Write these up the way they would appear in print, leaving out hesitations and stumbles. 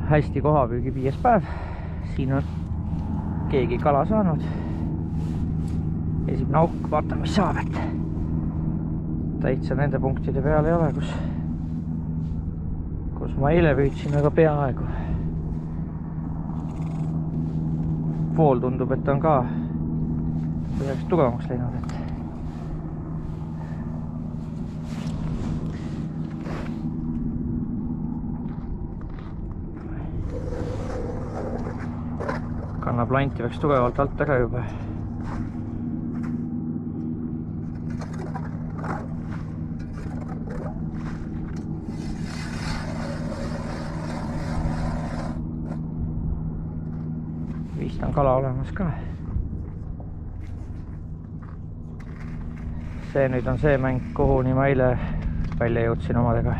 hästi kohapüügi 5. päev. Siin on keegi kala saanud. Esimene auk, vaatame mis saab, et täitsa nende punktide peal ei ole, kus ma eile püüdsin, aga peaaegu. Pool tundub, et on ka üheks tugevamaks läinud, et kannab lanti peaks tugevalt alt ära juba. Vist on kala olemas ka. See nüüd on see mäng, kuhuni ma eile välja jõudsin omadega.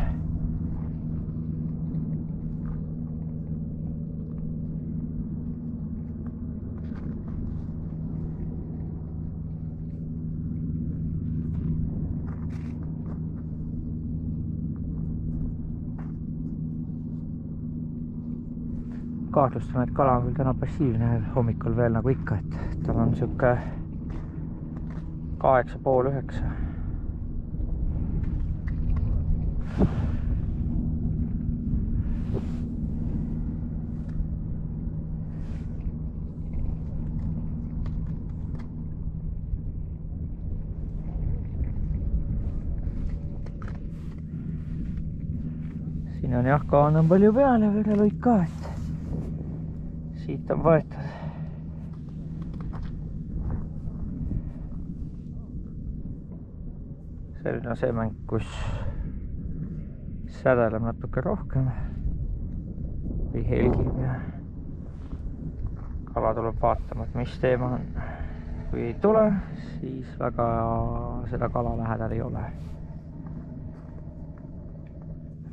Kahtlustan, et kala on küll täna passiivne hommikul veel nagu ikka, et tal on siuke 8:30–9. Siin on jah, kaan on palju peal ja vereluik ka, et siit on võetud. See on see mäng, kus sädeleb natuke rohkem või helgib ja kala tuleb vaatama, et mis teema on. Kui ei tule, siis väga seda kala lähedal ei ole.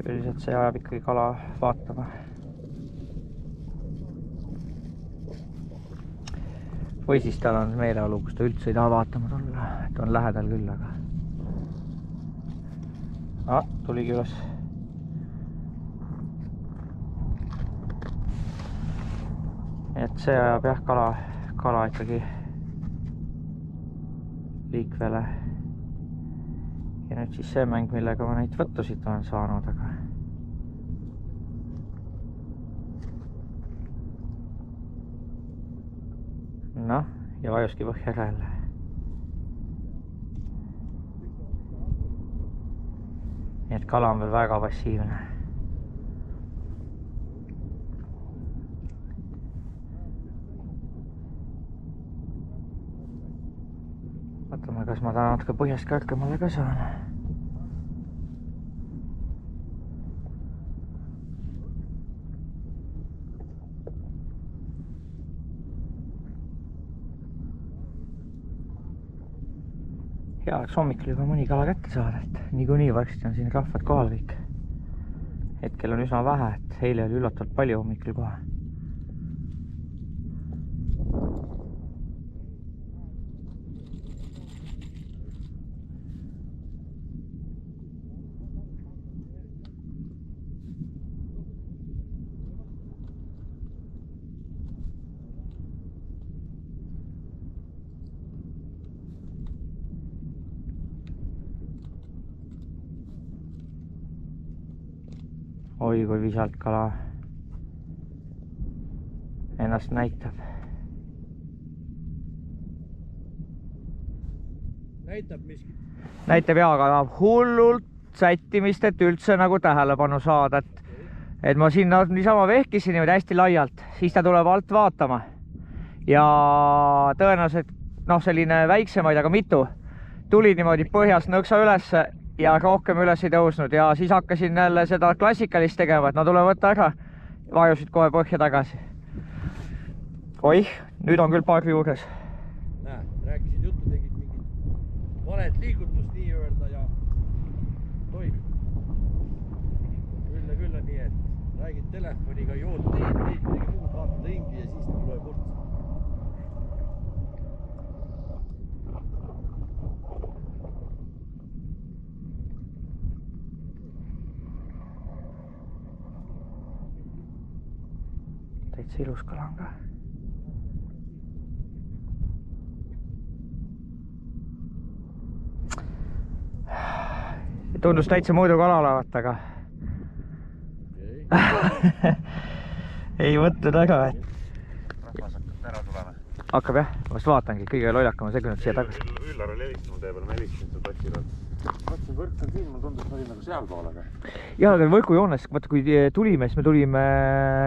Üldiselt see ajab ikkagi kala vaatama. Või siis tal on meeleolu, kus ta üldse ei taha vaatama tulla, et on lähedal küll, aga tuligi üles. Et see ajab jah kala ikkagi liikvele. Ja nüüd siis see mäng, millega ma neid võttusid olen saanud, aga noh, ja vajuski põhja ära jälle. Nii et kala on veel väga passiivne. Vaatame, kas ma tahan natuke põhjast kõrgemale ka saan. Hea oleks hommikul juba mõni kala kätte saada, et niikuinii varsti on siin rahvad kohal kõik. Hetkel on üsna vähe, et eile oli üllatavalt palju hommikul kohe. Oi, kui visalt kala ennast näitab. Näitab miskit? Näitab jaa, aga hullult sättimist, et üldse nagu tähelepanu saada. Et ma sinna niisama vehkisin niimoodi hästi laialt, siis ta tuleb alt vaatama. Ja tõenäoliselt, selline väiksemaid, aga mitu, tuli niimoodi põhjast nõksa ülesse ja rohkem üles ei tõusnud ja siis hakkasin jälle seda klassikalist tegema, et no tule võtta ära, vajusid kohe põhja tagasi. Oih, nüüd on küll paari juures. Näe, rääkisid juttu, tegid mingit valet liigutust nii-öelda ja toimib. Küll on nii, et räägid telefoniga, jood teed midagi muud, vaatad ringi ja siis tuleb otsa. täitsa ilus kala on ka. Tundus täitsa muidu kala olevat, aga ei võtnud väga, et rahvas hakkab ära tulema. hakkab jah, ma just vaatangi, kõige lollakam on segunud siia tagasi. Üllar oli helistanud tee peale, ma helistasin seda Otsiralt. Vaatasin, võrk on siin, mul tundus, et ma olin nagu sealpool, aga Jaa, aga võrgujoones, vaata kui tulime, siis me tulime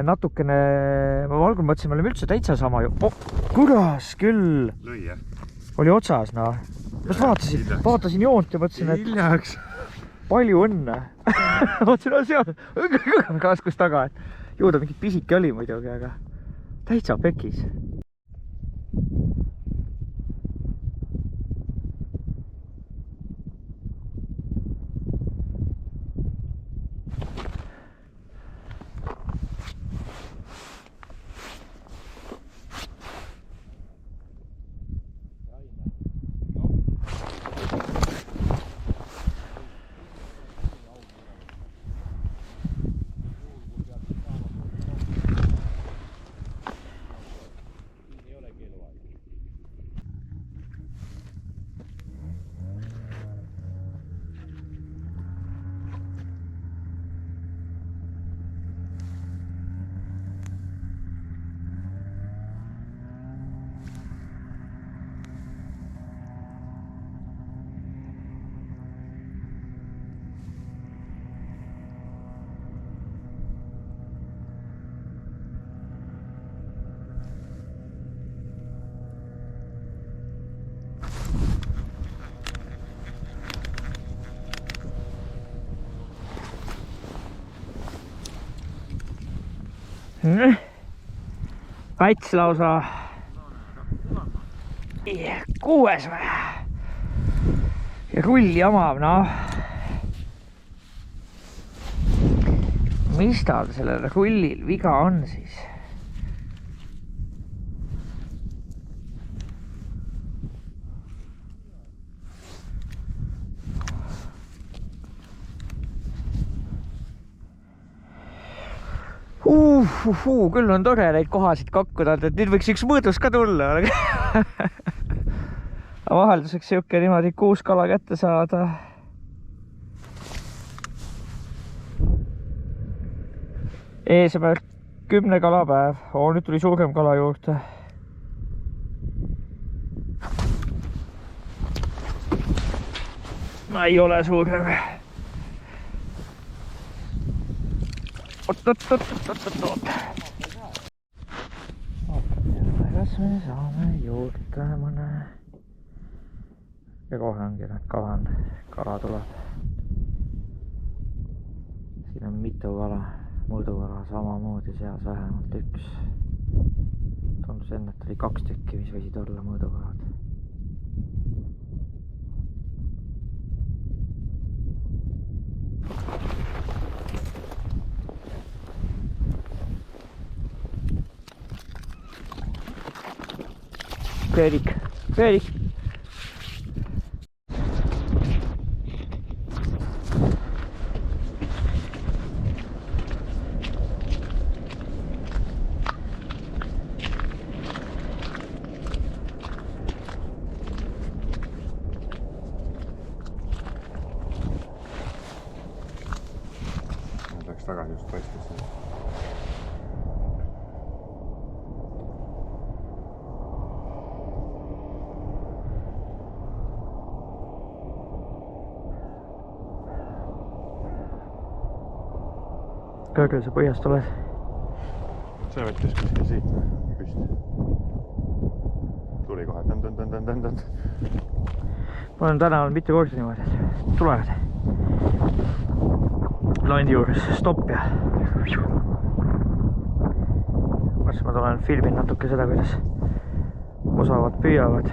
natukene, ma algul mõtlesin, me oleme üldse täitsa sama ju. Oh, kuras küll! lõi jah? Oli otsas, noh. Ma just vaatasin joont ja mõtlesin, et hiljaks. palju õnne. Mõtlesin, seal kaskus taga, et ju ta mingi pisike oli muidugi, aga täitsa pekis. Kats lausa 6 või? Ja rulli omab, noh. Mis tal sellel rullil viga on siis? Küll on tore neid kohasid kokkuda, et nüüd võiks üks mõõdus ka tulla. Vahelduseks siuke niimoodi 6 kala kätte saada. Eesmärk 10 kalapäev. Nüüd tuli suurem kala juurde. Ei ole suurem. Oot. Kas me saame juurde mõne? Ja kohe ongi need kala tuleb. Siin on mitu kala, mõõdukala samamoodi seas vähemalt üks. Tundus enne, et oli 2 tükki, mis võisid olla mõõdukalad. Peerik. Läks tagasi just paistis. Kõrgel sa põhjast oled? See võttis kuskil siit püsti. Tuli kohe tõnd. Ma olen täna olnud mitu korda niimoodi, et tulevad landi juures stopp ja mõtlesin, ma tulen filmin natuke seda, kuidas osavad püüavad.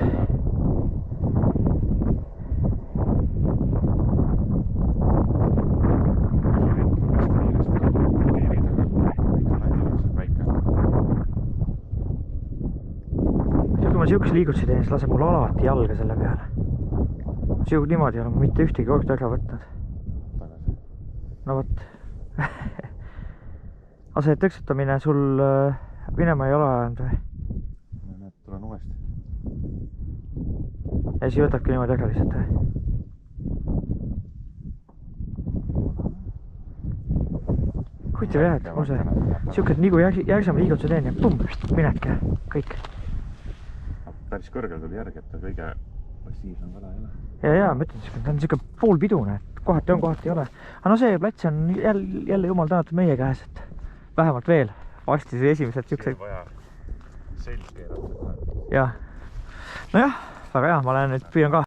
Siukse liigutusi teen, siis laseb mul alati jalga selle peale. Siuk niimoodi olen mitte ühtegi korda ära võtnud. No võt. Ase tõksutamine sul minema ei ole ajanud või? Näed, tulen uuesti. Ja siis võtabki niimoodi ära lihtsalt või? huvitav jah, et mul see siuke, et nagu järgsama liigutuse teen ja pumm, mineke, kõik. Päris kõrgel tuli järgi, et ta kõige passiivsem kala ei ole. Ja ma ütlen, ta on siuke poolpidune, et kohati on, kohati ei ole. Aga no see plats on jälle jumal tänatud meie käes, et vähemalt veel. Varsti see esimesed siuksed. Vaja selg keerata. Jah. Nojah, väga hea, ma lähen nüüd püüan ka.